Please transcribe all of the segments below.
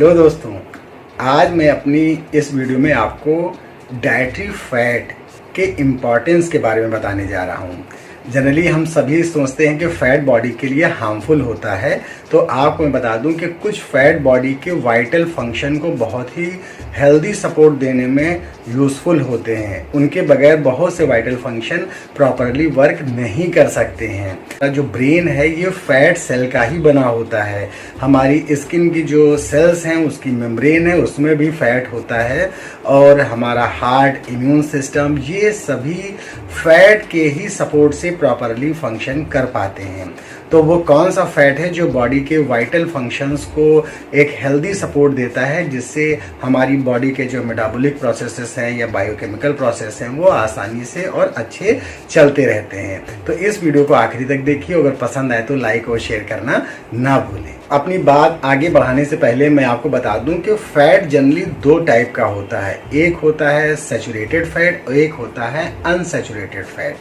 Hello दोस्तों, आज मैं अपनी इस वीडियो में आपको डाइटरी फैट के इम्पॉर्टेंस के बारे में बताने जा रहा हूँ। जनरली हम सभी सोचते हैं कि फ़ैट बॉडी के लिए हार्मफुल होता है, तो आपको मैं बता दूं कि कुछ फ़ैट बॉडी के वाइटल फंक्शन को बहुत ही हेल्दी सपोर्ट देने में यूज़फुल होते हैं। उनके बगैर बहुत से वाइटल फंक्शन प्रॉपरली वर्क नहीं कर सकते हैं। जो ब्रेन है ये फैट सेल का ही बना होता है। हमारी स्किन की जो सेल्स हैं उसकी मेम्ब्रेन है, उसमें भी फैट होता है। और हमारा हार्ट, इम्यून सिस्टम, ये सभी फैट के ही सपोर्ट से प्रॉपरली फंक्शन कर पाते हैं। तो वो कौन सा फैट है जो बॉडी के वाइटल फंक्शंस को एक हेल्दी सपोर्ट देता है, जिससे हमारी बॉडी के जो मेटाबॉलिक प्रोसेसेस हैं या बायोकेमिकल प्रोसेस हैं वो आसानी से और अच्छे चलते रहते हैं। तो इस वीडियो को आखिरी तक देखिए। अगर पसंद आए तो लाइक और शेयर करना ना भूलें। अपनी बात आगे बढ़ाने से पहले मैं आपको बता दूं कि फैट जनरली दो टाइप का होता है। एक होता है सैचुरेटेड फैट और एक होता है अनसैचुरेटेड फैट।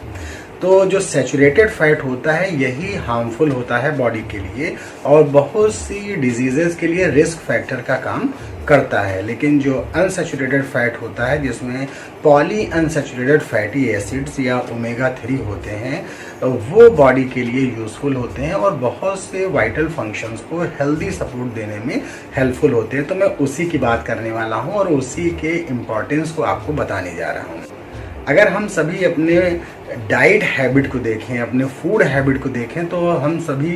तो जो सैचुरेटेड फैट होता है यही हार्मफुल होता है बॉडी के लिए और बहुत सी डिजीजेस के लिए रिस्क फैक्टर का काम करता है। लेकिन जो अनसैचुरेटेड फैट होता है, जिसमें पॉली अनसैचुरेटेड फैटी एसिड्स या ओमेगा 3 होते हैं, वो बॉडी के लिए यूज़फुल होते हैं और बहुत से वाइटल फंक्शंस को हेल्दी सपोर्ट देने में हेल्पफुल होते हैं। तो मैं उसी की बात करने वाला हूँ और उसी के इम्पोर्टेंस को आपको बताने जा रहा हूँ। अगर हम सभी अपने डाइट हैबिट को देखें, अपने फूड हैबिट को देखें, तो हम सभी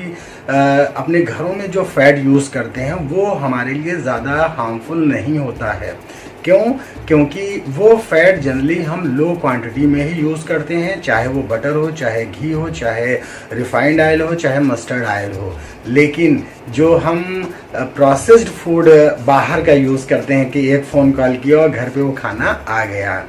अपने घरों में जो फैट यूज़ करते हैं वो हमारे लिए ज़्यादा हार्मफुल नहीं होता है। क्यों? क्योंकि वो फैट जनरली हम लो क्वांटिटी में ही यूज़ करते हैं, चाहे वो बटर हो, चाहे घी हो, चाहे रिफाइंड ऑयल हो, चाहे मस्टर्ड ऑयल हो। लेकिन जो हम प्रोसेस्ड फूड बाहर का यूज़ करते हैं कि एक फ़ोन कॉल किया और घर पे वो खाना आ गया,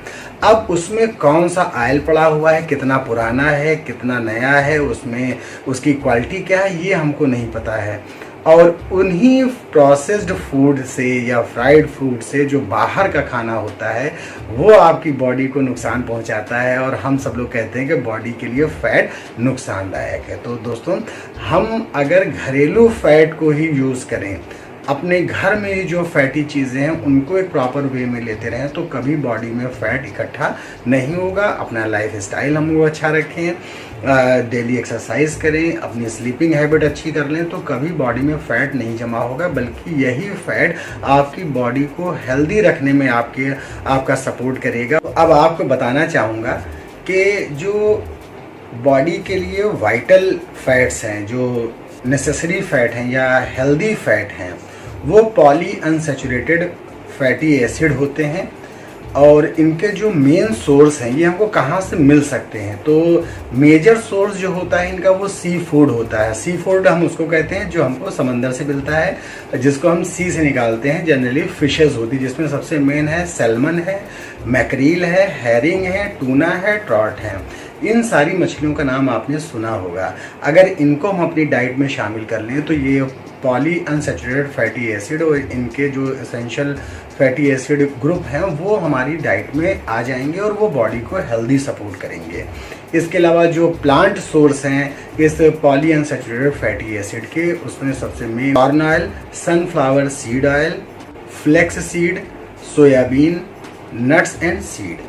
अब उसमें कौन सा ऑयल पड़ा हुआ है, कितना पुराना है, कितना नया है, उसमें उसकी क्वालिटी क्या है, ये हमको नहीं पता है। और उन्हीं प्रोसेस्ड फूड से या फ्राइड फूड से जो बाहर का खाना होता है वो आपकी बॉडी को नुकसान पहुंचाता है और हम सब लोग कहते हैं कि बॉडी के लिए फ़ैट नुकसानदायक है। तो दोस्तों, हम अगर घरेलू फैट को ही यूज़ करें, अपने घर में जो फैटी चीज़ें हैं उनको एक प्रॉपर वे में लेते रहें, तो कभी बॉडी में फ़ैट इकट्ठा नहीं होगा। अपना लाइफ स्टाइल हम वो अच्छा रखें, डेली एक्सरसाइज करें, अपनी स्लीपिंग हैबिट अच्छी कर लें, तो कभी बॉडी में फ़ैट नहीं जमा होगा, बल्कि यही फैट आपकी बॉडी को हेल्दी रखने में आपका सपोर्ट करेगा। अब आपको बताना चाहूँगा कि जो बॉडी के लिए वाइटल फैट्स हैं, जो नेसेसरी फैट हैं या हेल्दी फैट हैं, वो पॉली अनसैचुरेटेड फैटी एसिड होते हैं। और इनके जो मेन सोर्स हैं ये हमको कहाँ से मिल सकते हैं, तो मेजर सोर्स जो होता है इनका वो सी फूड होता है। सी फूड हम उसको कहते हैं जो हमको समंदर से मिलता है, जिसको हम सी से निकालते हैं। जनरली फिशेस होती है, जिसमें सबसे मेन है सैल्मन है, मैक्रील है, हैरिंग है, टूना है, ट्रॉट है। इन सारी मछलियों का नाम आपने सुना होगा। अगर इनको हम अपनी डाइट में शामिल कर लें तो ये पॉली अनसैचुरेटेड फैटी एसिड और इनके जो एसेंशियल फैटी एसिड ग्रुप हैं वो हमारी डाइट में आ जाएंगे और वो बॉडी को हेल्दी सपोर्ट करेंगे। इसके अलावा जो प्लांट सोर्स हैं इस पॉली अनसैचुरेटेड फैटी एसिड के, उसमें सबसे main corn oil, sunflower seed oil, flax seed, soybean, nuts and seed,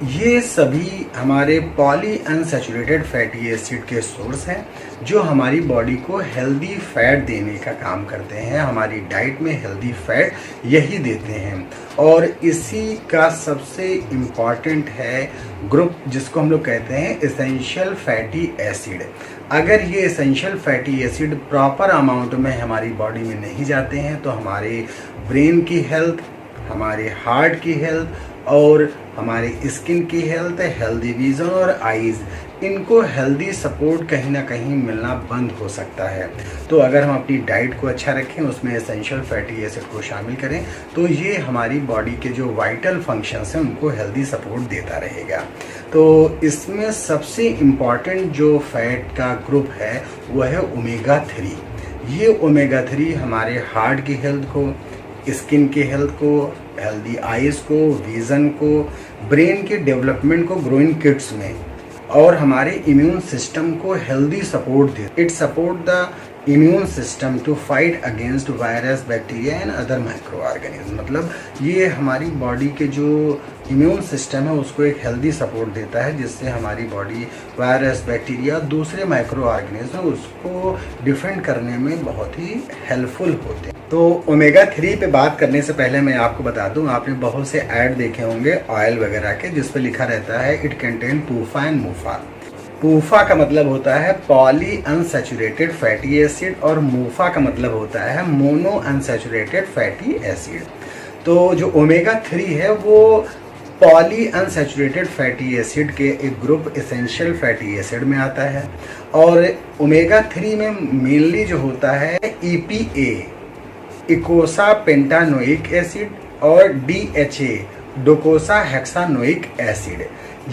ये सभी हमारे पॉली अनसैचुरेटेड फैटी एसिड के सोर्स हैं जो हमारी बॉडी को हेल्दी फैट देने का काम करते हैं। हमारी डाइट में हेल्दी फैट यही देते हैं। और इसी का सबसे इम्पॉर्टेंट है ग्रुप जिसको हम लोग कहते हैं एसेंशियल फैटी एसिड। अगर ये essential fatty acid proper amount में हमारी बॉडी में नहीं जाते हैं तो हमारे ब्रेन की हेल्थ, हमारे हार्ट की हेल्थ और हमारी स्किन की हेल्थ, हेल्दी विजन और आईज, इनको हेल्दी सपोर्ट कहीं ना कहीं मिलना बंद हो सकता है। तो अगर हम अपनी डाइट को अच्छा रखें, उसमें एसेंशियल फैटी एसिड को शामिल करें, तो ये हमारी बॉडी के जो वाइटल फंक्शंस हैं उनको हेल्दी सपोर्ट देता रहेगा। तो इसमें सबसे इम्पॉर्टेंट जो फैट का ग्रुप है वो है ओमेगा 3। ये ओमेगा 3 हमारे हार्ट की हेल्थ को, स्किन की हेल्थ को, हेल्दी आईज को, विजन को, ब्रेन के डेवलपमेंट को ग्रोइंग किड्स में, और हमारे इम्यून सिस्टम को हेल्दी सपोर्ट दे। It support the immune system to fight against virus, bacteria and other micro organism. मतलब ये हमारी बॉडी के जो इम्यून सिस्टम है उसको एक हेल्दी सपोर्ट देता है, जिससे हमारी बॉडी वायरस, बैक्टीरिया, दूसरे माइक्रो ऑर्गेनिज्म उसको डिफेंड करने में बहुत ही हेल्पफुल होते हैं। तो ओमेगा 3 पे बात करने से पहले मैं आपको बता दूं, आपने बहुत से ऐड देखे होंगे ऑयल वगैरह के, जिस पे लिखा रहता है इट कंटेन पूफा एंड मूफा। पूफा का मतलब होता है पॉली अनसैचुरेटेड फैटी एसिड और मूफा का मतलब होता है मोनो अनसैचुरेटेड फैटी एसिड। तो जो ओमेगा 3 है वो पॉली अनसैचुरेटेड फैटी एसिड के एक ग्रुप एसेंशियल फैटी एसिड में आता है। और ओमेगा 3 में मेनली जो होता है EPA, इकोसा पेंटानोइक एसिड, और DHA, डोकोसा हेक्सानोइक एसिड।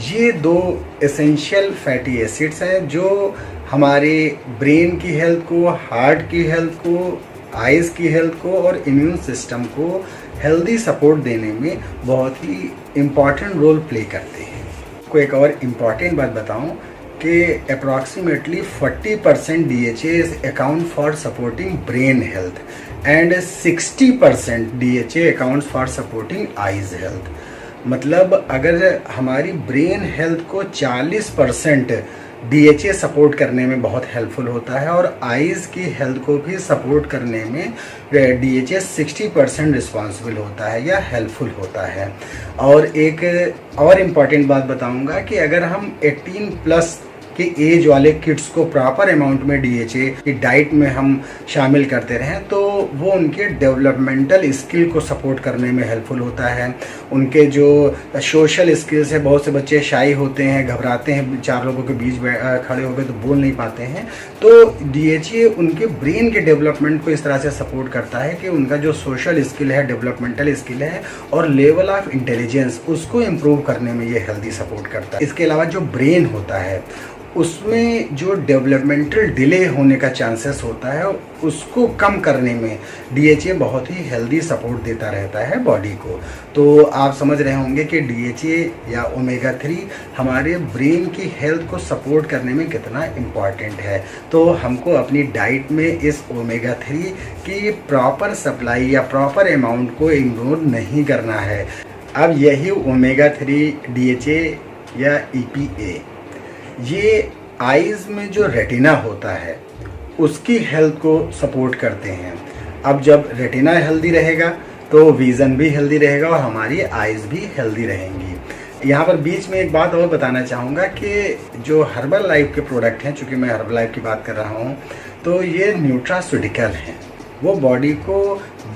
ये दो एसेंशियल फैटी एसिड्स हैं जो हमारे ब्रेन की हेल्थ को, हार्ट की हेल्थ को, आइज़ की हेल्थ को और इम्यून सिस्टम को हेल्दी सपोर्ट देने में बहुत ही इम्पॉर्टेंट रोल प्ले करते हैं। को एक और इम्पॉर्टेंट बात बताऊं कि approximately 40% DHA account for supporting brain health and 60% DHA accounts for supporting eyes health. मतलब अगर हमारी ब्रेन हेल्थ को 40% DHA सपोर्ट करने में बहुत हेल्पफुल होता है और आइज़ की हेल्थ को भी सपोर्ट करने में DHA 60% रिस्पॉन्सिबल होता है या हेल्पफुल होता है। और एक और इम्पॉर्टेंट बात बताऊंगा कि अगर हम 18+ के एज वाले किड्स को प्रॉपर अमाउंट में DHA की डाइट में हम शामिल करते रहें तो वो उनके डेवलपमेंटल स्किल को सपोर्ट करने में हेल्पफुल होता है। उनके जो सोशल स्किल्स है, बहुत से बच्चे शाई होते हैं, घबराते हैं, 4 लोगों के बीच खड़े हो गए तो बोल नहीं पाते हैं, तो DHA उनके ब्रेन के डेवलपमेंट को इस तरह से सपोर्ट करता है कि उनका जो सोशल स्किल है, डेवलपमेंटल स्किल है और लेवल ऑफ इंटेलिजेंस उसको इम्प्रूव करने में ये हेल्दी सपोर्ट करता है। इसके अलावा जो ब्रेन होता है उसमें जो डेवलपमेंटल डिले होने का चांसेस होता है उसको कम करने में DHA बहुत ही हेल्दी सपोर्ट देता रहता है बॉडी को। तो आप समझ रहे होंगे कि DHA या ओमेगा 3 हमारे ब्रेन की हेल्थ को सपोर्ट करने में कितना इम्पॉर्टेंट है। तो हमको अपनी डाइट में इस ओमेगा 3 की प्रॉपर सप्लाई या प्रॉपर अमाउंट को इग्नोर नहीं करना है। अब यही ओमेगा 3 DHA या EPA ये आइज़ में जो रेटिना होता है उसकी हेल्थ को सपोर्ट करते हैं। अब जब रेटिना हेल्दी रहेगा तो विज़न भी हेल्दी रहेगा और हमारी आइज़ भी हेल्दी रहेंगी। यहाँ पर बीच में एक बात और बताना चाहूँगा कि जो हर्बल लाइफ के प्रोडक्ट हैं, चूँकि मैं हर्बल लाइफ की बात कर रहा हूँ, तो ये न्यूट्रास्यूटिकल हैं। वो बॉडी को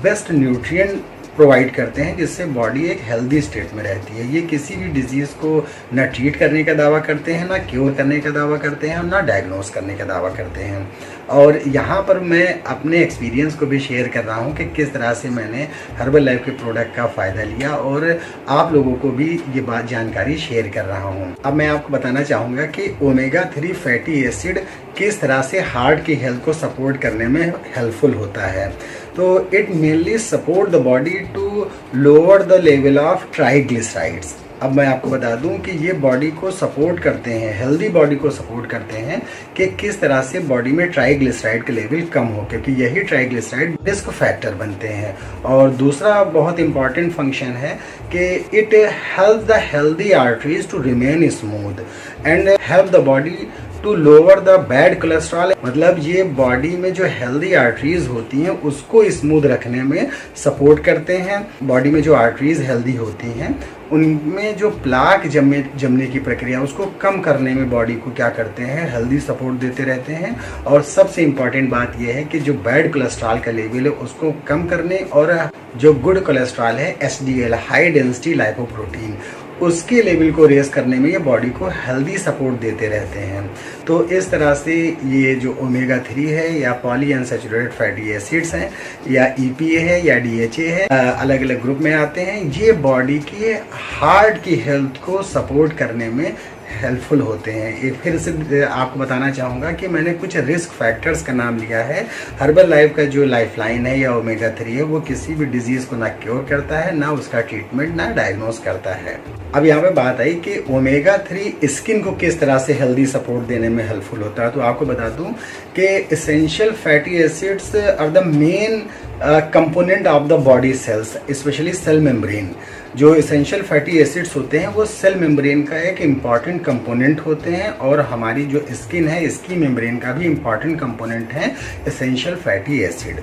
बेस्ट न्यूट्रिएंट प्रोवाइड करते हैं जिससे बॉडी एक हेल्दी स्टेट में रहती है। ये किसी भी डिजीज़ को ना ट्रीट करने का दावा करते हैं, ना क्योर करने का दावा करते हैं और ना डायग्नोस करने का दावा करते हैं। और यहाँ पर मैं अपने एक्सपीरियंस को भी शेयर कर रहा हूँ कि किस तरह से मैंने हर्बल लाइफ के प्रोडक्ट का फ़ायदा लिया और आप लोगों को भी ये बात जानकारी शेयर कर रहा हूँ। अब मैं आपको बताना चाहूँगा कि ओमेगा 3 फैटी एसिड किस तरह से हार्ट की हेल्थ को सपोर्ट करने में हेल्पफुल होता है। तो it mainly support the body to lower the level of triglycerides. अब मैं आपको बता दूं कि ये बॉडी को सपोर्ट करते हैं, हेल्दी बॉडी को सपोर्ट करते हैं कि किस तरह से बॉडी में ट्राइग्लिसराइड के लेवल कम हो, क्योंकि यही ट्राइग्लिसराइड रिस्क फैक्टर बनते हैं। और दूसरा बहुत इंपॉर्टेंट फंक्शन है कि it help the healthy arteries to remain smooth and help the body to lower the bad cholesterol. मतलब ये बॉडी में जो हेल्दी आर्टरीज होती हैं उसको स्मूथ रखने में सपोर्ट करते हैं। बॉडी में जो आर्टरीज हेल्दी होती हैं उनमें जो प्लाक जमने की प्रक्रिया उसको कम करने में बॉडी को क्या करते हैं, हेल्दी सपोर्ट देते रहते हैं। और सबसे इम्पॉर्टेंट बात यह है कि जो बैड कोलेस्ट्रॉल का लेवल है उसको कम करने और जो गुड कोलेस्ट्रॉल है HDL, हाई डेंसिटी लाइपोप्रोटीन, उसके लेवल को रेस करने में ये बॉडी को हेल्दी सपोर्ट देते रहते हैं। तो इस तरह से ये जो ओमेगा 3 है या पॉली अनसैचुरेटेड फैटी एसिड्स हैं या EPA है या DHA है, अलग अलग ग्रुप में आते हैं। ये बॉडी की हार्ट की हेल्थ को सपोर्ट करने में हेल्पफुल होते हैं। एक फिर से आपको बताना चाहूँगा कि मैंने कुछ रिस्क फैक्टर्स का नाम लिया है। हर्बल लाइफ का जो लाइफलाइन है या ओमेगा 3 है, वो किसी भी डिजीज़ को ना क्योर करता है, ना उसका ट्रीटमेंट, ना डायग्नोज करता है। अब यहाँ पे बात आई कि ओमेगा 3 स्किन को किस तरह से हेल्दी सपोर्ट देने में हेल्पफुल होता है। तो आपको बता दूं कि essential fatty acids are the main component of the body cells, specially cell membrane. जो एसेंशियल फैटी एसिड्स होते हैं वो सेल मेम्ब्रेन का एक इम्पॉर्टेंट कंपोनेंट होते हैं, और हमारी जो स्किन है इसकी मेम्ब्रेन का भी इम्पॉर्टेंट कंपोनेंट है एसेंशियल फैटी एसिड।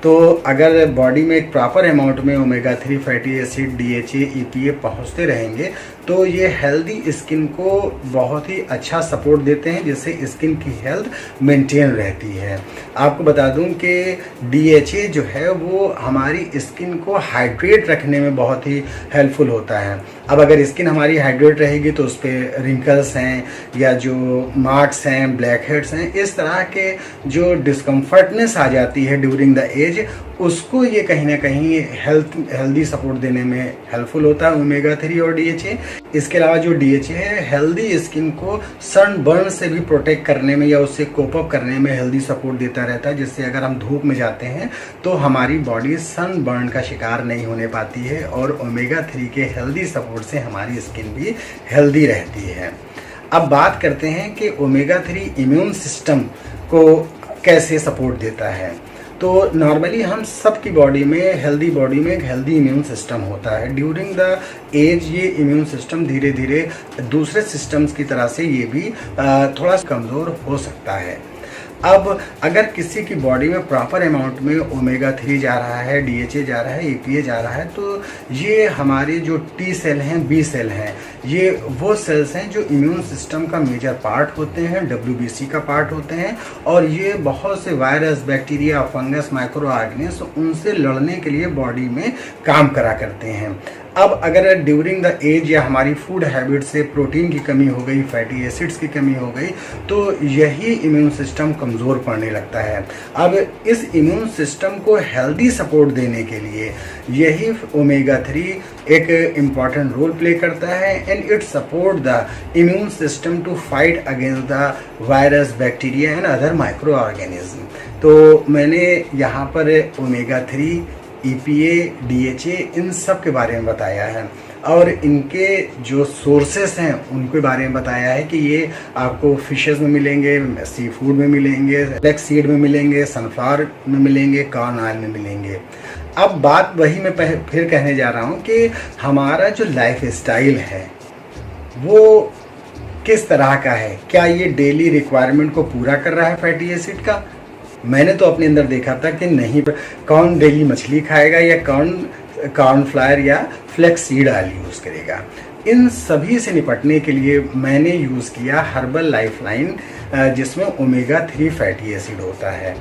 तो अगर बॉडी में एक प्रॉपर अमाउंट में omega 3 fatty acid, DHA, EPA पहुंचते रहेंगे तो ये हेल्दी स्किन को बहुत ही अच्छा सपोर्ट देते हैं, जिससे स्किन की हेल्थ मेंटेन रहती है। आपको बता दूं कि DHA जो है वो हमारी स्किन को हाइड्रेट रखने में बहुत ही हेल्पफुल होता है। अब अगर स्किन हमारी हाइड्रेट रहेगी तो उस पर रिंकल्स हैं या जो मार्क्स हैं, ब्लैक हेड्स हैं, इस तरह के जो डिस्कम्फर्टनेस आ जाती है ड्यूरिंग द एज, उसको ये कहीं ना कहीं हेल्दी सपोर्ट देने में हेल्पफुल होता है ओमेगा 3 और DHA। इसके अलावा जो DHA है हेल्दी स्किन को सन बर्न से भी प्रोटेक्ट करने में या उससे कोप अप करने में हेल्दी सपोर्ट देता रहता है, जिससे अगर हम धूप में जाते हैं तो हमारी बॉडी सन बर्न का शिकार नहीं होने पाती है, और ओमेगा 3 के हेल्दी सपोर्ट से हमारी स्किन भी हेल्दी रहती है। अब बात करते हैं कि ओमेगा 3 इम्यून सिस्टम को कैसे सपोर्ट देता है। तो नॉर्मली हम सब की बॉडी में, हेल्दी बॉडी में एक हेल्दी इम्यून सिस्टम होता है। ड्यूरिंग द एज ये इम्यून सिस्टम धीरे धीरे दूसरे सिस्टम्स की तरह से ये भी थोड़ा कमज़ोर हो सकता है। अब अगर किसी की बॉडी में प्रॉपर अमाउंट में ओमेगा 3 जा रहा है, DHA जा रहा है, EPA जा रहा है, तो ये हमारे जो T सेल हैं, B सेल हैं, ये वो सेल्स हैं जो इम्यून सिस्टम का मेजर पार्ट होते हैं, WBC का पार्ट होते हैं, और ये बहुत से virus, bacteria, fungus, micro organism उनसे लड़ने के लिए बॉडी में काम करा करते हैं। अब अगर ड्यूरिंग द एज या हमारी फूड हैबिट से प्रोटीन की कमी हो गई, फैटी एसिड्स की कमी हो गई, तो यही इम्यून सिस्टम कमज़ोर पड़ने लगता है। अब इस इम्यून सिस्टम को हेल्दी सपोर्ट देने के लिए यही ओमेगा 3 एक इम्पॉर्टेंट रोल प्ले करता है, and it support the immune system to fight against the virus, bacteria and other micro organism. तो मैंने यहाँ पर ओमेगा 3, EPA, DHA इन सब के बारे में बताया है, और इनके जो सोर्सेस हैं उनके बारे में बताया है कि ये आपको फिशेस में मिलेंगे, सी फूड में मिलेंगे, फ्लैक्स सीड में मिलेंगे, सनफ्लावर में मिलेंगे, कॉर्न ऑयल में मिलेंगे। अब बात वही मैं फिर कहने जा रहा हूँ कि हमारा जो लाइफ स्टाइल है वो किस तरह का है। क्या ये डेली रिक्वायरमेंट को पूरा कर रहा है फैटी एसिड का? मैंने तो अपने अंदर देखा था कि नहीं। कौन डेली मछली खाएगा, या कौन कॉर्नफ्लावर या फ्लैक्स सीड ऑयल यूज़ करेगा? इन सभी से निपटने के लिए मैंने यूज़ किया हर्बल लाइफलाइन, जिसमें ओमेगा 3 फैटी एसिड होता है।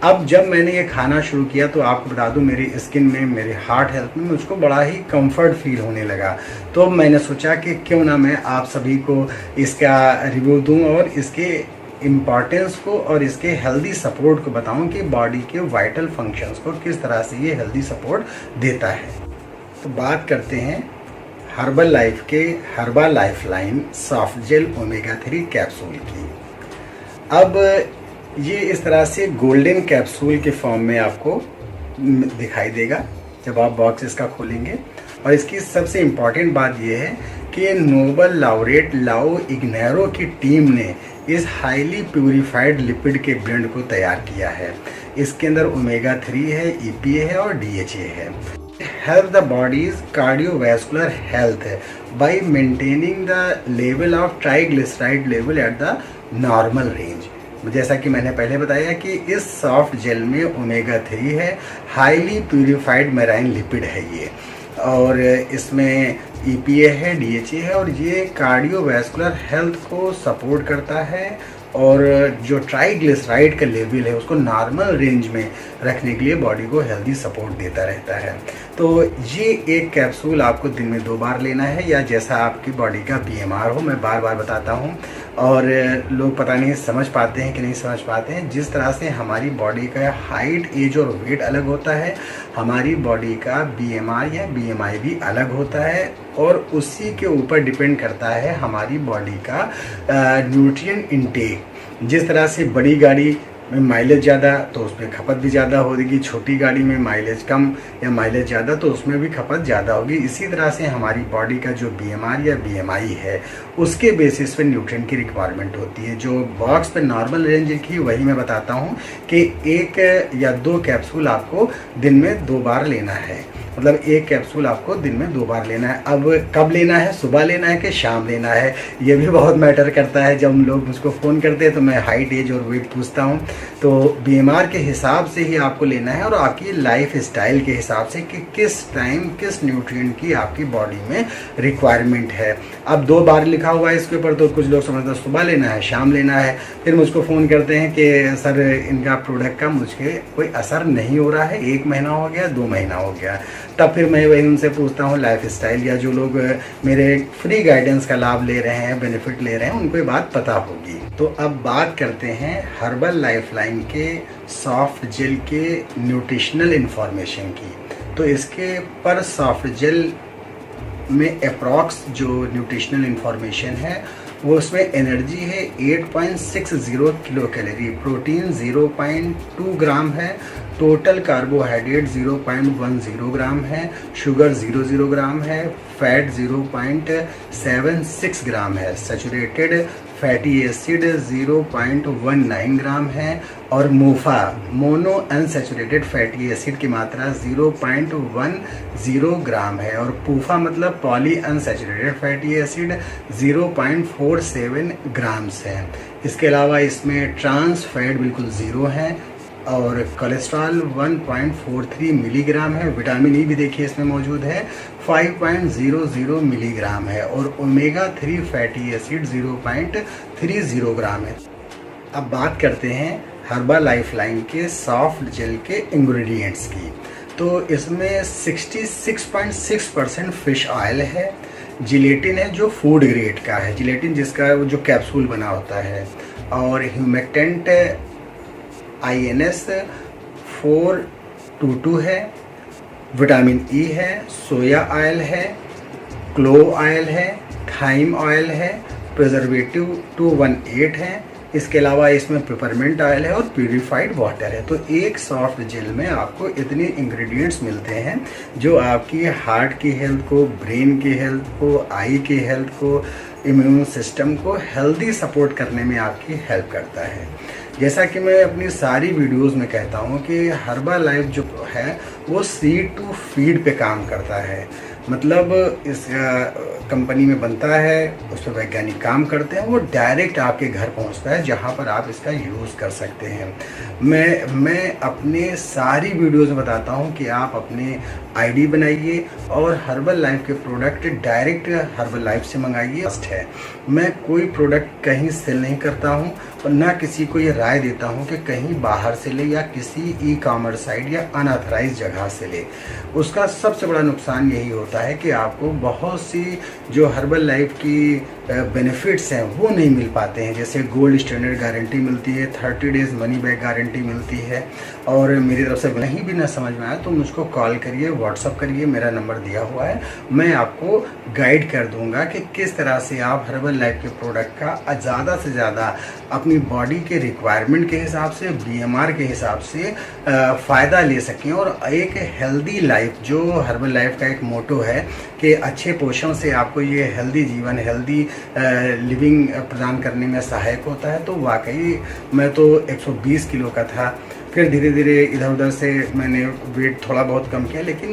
अब जब मैंने ये खाना शुरू किया तो आपको बता दूं, मेरी स्किन में, मेरे हार्ट हेल्थ में मुझको बड़ा ही कंफर्ट फील होने लगा। तो मैंने सोचा कि क्यों ना मैं आप सभी को इसका रिव्यू दूं और इसके इम्पॉर्टेंस को और इसके हेल्दी सपोर्ट को बताऊं कि बॉडी के वाइटल फंक्शंस को किस तरह से ये हेल्दी सपोर्ट देता है। तो बात करते हैं हर्बल लाइफ के herbal lifeline soft gel omega 3 capsule की। अब ये इस तरह से गोल्डन कैप्सूल के फॉर्म में आपको दिखाई देगा जब आप बॉक्स इसका खोलेंगे। और इसकी सबसे इम्पॉर्टेंट बात यह है कि नोबल लॉरेट लाओ इग्नेरो की टीम ने इस हाईली प्यूरिफाइड लिपिड के ब्लेंड को तैयार किया है। इसके अंदर ओमेगा 3 है, EPA है और DHA है। Help the bodies cardiovascular health bye maintaining the level of triglyceride level at the normal range. जैसा कि मैंने पहले बताया कि इस सॉफ्ट जेल में ओमेगा 3 है, हाईली प्यूरिफाइड मेराइन लिपिड है ये, और इसमें EPA है, DHA है, और ये कार्डियोवैस्कुलर हेल्थ को सपोर्ट करता है, और जो ट्राइग्लिसराइड का लेवल है उसको नॉर्मल रेंज में रखने के लिए बॉडी को हेल्दी सपोर्ट देता रहता है। तो ये एक कैप्सूल आपको दिन में 2 बार लेना है, या जैसा आपकी बॉडी का BMR हो, मैं बार बार बताता हूँ। और लोग पता नहीं समझ पाते हैं कि नहीं समझ पाते हैं। जिस तरह से हमारी बॉडी का हाइट, एज और वेट अलग होता है, हमारी बॉडी का BMR या BMI भी अलग होता है और उसी के ऊपर डिपेंड करता है हमारी बॉडी का न्यूट्रिएंट इनटेक। जिस तरह से बड़ी गाड़ी में माइलेज ज़्यादा तो उसमें खपत भी ज़्यादा होगी, छोटी गाड़ी में माइलेज कम या माइलेज ज़्यादा तो उसमें भी खपत ज़्यादा होगी। इसी तरह से हमारी बॉडी का जो BMR या BMI है उसके बेसिस पे न्यूट्रिएंट की रिक्वायरमेंट होती है। जो बॉक्स पे नॉर्मल रेंज की वही मैं बताता हूँ कि 1 या 2 कैप्सूल आपको दिन में 2 बार लेना है। मतलब 1 कैप्सूल आपको दिन में 2 बार लेना है। अब कब लेना है, सुबह लेना है कि शाम लेना है, ये भी बहुत मैटर करता है। जब लोग मुझको फ़ोन करते हैं तो मैं हाइट, एज और वेट पूछता हूँ, तो BMR के हिसाब से ही आपको लेना है और आपकी लाइफ स्टाइल के हिसाब से कि किस टाइम किस न्यूट्रिएंट की आपकी बॉडी में रिक्वायरमेंट है। अब 2 बार लिखा हुआ है इसके ऊपर तो कुछ लोग समझते हैं सुबह लेना है, शाम लेना है। फिर मुझको फ़ोन करते हैं कि सर इनका प्रोडक्ट का मुझे कोई असर नहीं हो रहा है, 1 महीना हो गया, 2 महीना हो गया। तब फिर मैं वही उनसे पूछता हूँ लाइफ स्टाइल, या जो लोग मेरे फ्री गाइडेंस का लाभ ले रहे हैं, बेनिफिट ले रहे हैं, उनको ये बात पता होगी। तो अब बात करते हैं हर्बल लाइफलाइन के सॉफ्ट जेल के न्यूट्रिशनल इन्फॉर्मेशन की। तो इसके पर सॉफ्ट जेल में अप्रॉक्स जो न्यूट्रिशनल इन्फॉर्मेशन है वो उसमें एनर्जी है 8.60 किलो कैलोरी, प्रोटीन 0.2 ग्राम है, टोटल कार्बोहाइड्रेट 0.10 ग्राम है, शुगर 0 ग्राम है, फैट 0.76 ग्राम है, सैचुरेटेड फैटी एसिड 0.19 ग्राम है और MOFA mono unsaturated fatty acid की मात्रा 0.10 ग्राम है और पूफा मतलब poly unsaturated fatty acid 0.47 grams है। इसके अलावा इसमें ट्रांस फैट बिल्कुल 0 है और कोलेस्ट्रॉल 1.43 मिलीग्राम है। विटामिन ई भी देखिए इसमें मौजूद है 5.00 मिलीग्राम है और ओमेगा 3 फैटी एसिड 0.30 ग्राम है। अब बात करते हैं हर्बल लाइफलाइन के सॉफ्ट जेल के इंग्रेडिएंट्स की। तो इसमें 66.6% फिश ऑयल है, जिलेटिन है जो फूड ग्रेड का है, जिलेटिन जिसका जो कैप्सूल बना होता है, और ह्यूमेक्टेंट INS 422 है, विटामिन ई है, सोया ऑयल है, क्लोव ऑयल है, थाइम ऑयल है, प्रिजर्वेटिव 218 है। इसके अलावा इसमें पेपरमिंट ऑयल है और प्यूरिफाइड वाटर है। तो एक सॉफ्ट जेल में आपको इतने इंग्रेडिएंट्स मिलते हैं जो आपकी हार्ट की हेल्थ को, ब्रेन की हेल्थ को, आई की हेल्थ को, इम्यून सिस्टम को हेल्दी सपोर्ट करने में आपकी हेल्प करता है। जैसा कि मैं अपनी सारी वीडियोस में कहता हूँ कि हर्बल लाइफ जो है वो सीड टू फीड पे काम करता है। मतलब इस कंपनी में बनता है, उस पर वैज्ञानिक काम करते हैं, वो डायरेक्ट आपके घर पहुंचता है जहां पर आप इसका यूज़ कर सकते हैं। मैं अपने सारी वीडियोस में बताता हूं कि आप अपने आईडी बनाइए और हर्बल लाइफ के प्रोडक्ट डायरेक्ट हर्बल लाइफ से मंगाइए। फर्स्ट है, मैं कोई प्रोडक्ट कहीं सेल नहीं करता हूं और ना किसी को ये राय देता हूं कि कहीं बाहर से ले या किसी ई-कॉमर्स साइट या अनऑथराइज जगह से ले। उसका सबसे बड़ा नुकसान यही होता है कि आपको बहुत सी जो हर्बल लाइफ की बेनिफिट्स हैं वो नहीं मिल पाते हैं। जैसे गोल्ड स्टैंडर्ड गारंटी मिलती है, 30 डेज मनी बैक गारंटी मिलती है, और मेरी तरफ से कहीं भी ना समझ में आया तो मुझको कॉल करिए, व्हाट्सअप करिए, मेरा नंबर दिया हुआ है। मैं आपको गाइड कर दूंगा कि किस तरह से आप हर्बल लाइफ के प्रोडक्ट का ज़्यादा से ज़्यादा अपनी बॉडी के रिक्वायरमेंट के हिसाब से, BMR के हिसाब से फ़ायदा ले सकें और एक हेल्दी लाइफ, जो हर्बल लाइफ का एक मोटो है कि अच्छे पोषण से आपको ये हेल्दी जीवन, हेल्दी लिविंग प्रदान करने में सहायक होता है। तो वाकई मैं तो 120 किलो का था, फिर धीरे धीरे इधर उधर से मैंने वेट थोड़ा बहुत कम किया, लेकिन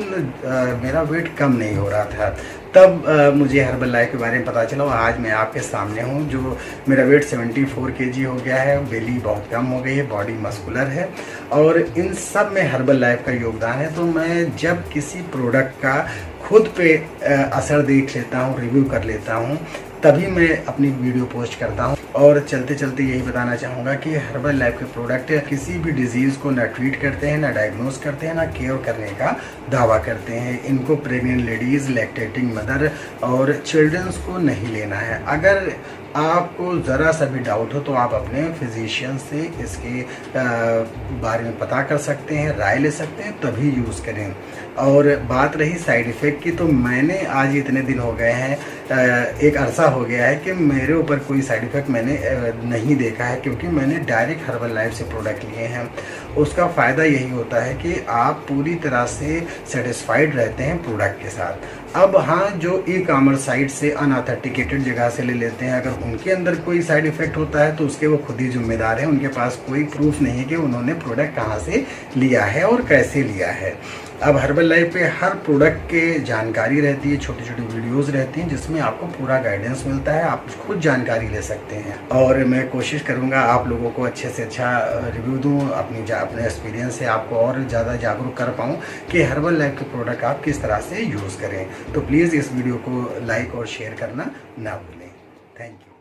मेरा वेट कम नहीं हो रहा था। तब मुझे हर्बल लाइफ के बारे में पता चला और आज मैं आपके सामने हूँ। जो मेरा वेट 74 kg हो गया है, बेली बहुत कम हो गई है, बॉडी मस्कुलर है, और इन सब में हर्बल लाइफ का योगदान है। तो मैं जब किसी प्रोडक्ट का खुद पे असर देख लेता हूँ, रिव्यू कर लेता हूँ, तभी मैं अपनी वीडियो पोस्ट करता हूँ। और चलते चलते यही बताना चाहूँगा कि हर्बल लाइफ के प्रोडक्ट किसी भी डिजीज़ को ना ट्रीट करते हैं, ना डायग्नोस करते हैं, ना क्योर करने का दावा करते हैं। इनको प्रेग्नेंट लेडीज़, लैक्टेटिंग मदर और चिल्ड्रंस को नहीं लेना है। अगर आपको ज़रा सा भी डाउट हो तो आप अपने फिजिशियन से इसके बारे में पता कर सकते हैं, राय ले सकते हैं, तभी यूज़ करें। और बात रही साइड इफ़ेक्ट की, तो मैंने आज इतने दिन हो गए हैं, एक अरसा हो गया है कि मेरे ऊपर कोई साइड इफ़ेक्ट मैंने नहीं देखा है, क्योंकि मैंने डायरेक्ट हर्बल लाइफ से प्रोडक्ट लिए हैं। उसका फ़ायदा यही होता है कि आप पूरी तरह से सेटिस्फाइड रहते हैं प्रोडक्ट के साथ। अब हाँ, जो ई-कॉमर्स साइट से अनऑथेंटिकेटेड जगह से ले लेते हैं, अगर उनके अंदर कोई साइड इफ़ेक्ट होता है तो उसके वो खुद ही जिम्मेदार हैं। उनके पास कोई प्रूफ नहीं है कि उन्होंने प्रोडक्ट कहाँ से लिया है और कैसे लिया है। अब हर्बल लाइफ पे हर प्रोडक्ट के जानकारी रहती है, छोटी छोटी वीडियोस रहती हैं जिसमें आपको पूरा गाइडेंस मिलता है, आप खुद जानकारी ले सकते हैं। और मैं कोशिश करूंगा आप लोगों को अच्छे से अच्छा रिव्यू दूं, अपने एक्सपीरियंस से आपको और ज़्यादा जागरूक कर पाऊँ कि हर्बल लाइफ के प्रोडक्ट आप किस तरह से यूज़ करें। तो प्लीज़ इस वीडियो को लाइक और शेयर करना ना भूलें। Thank you.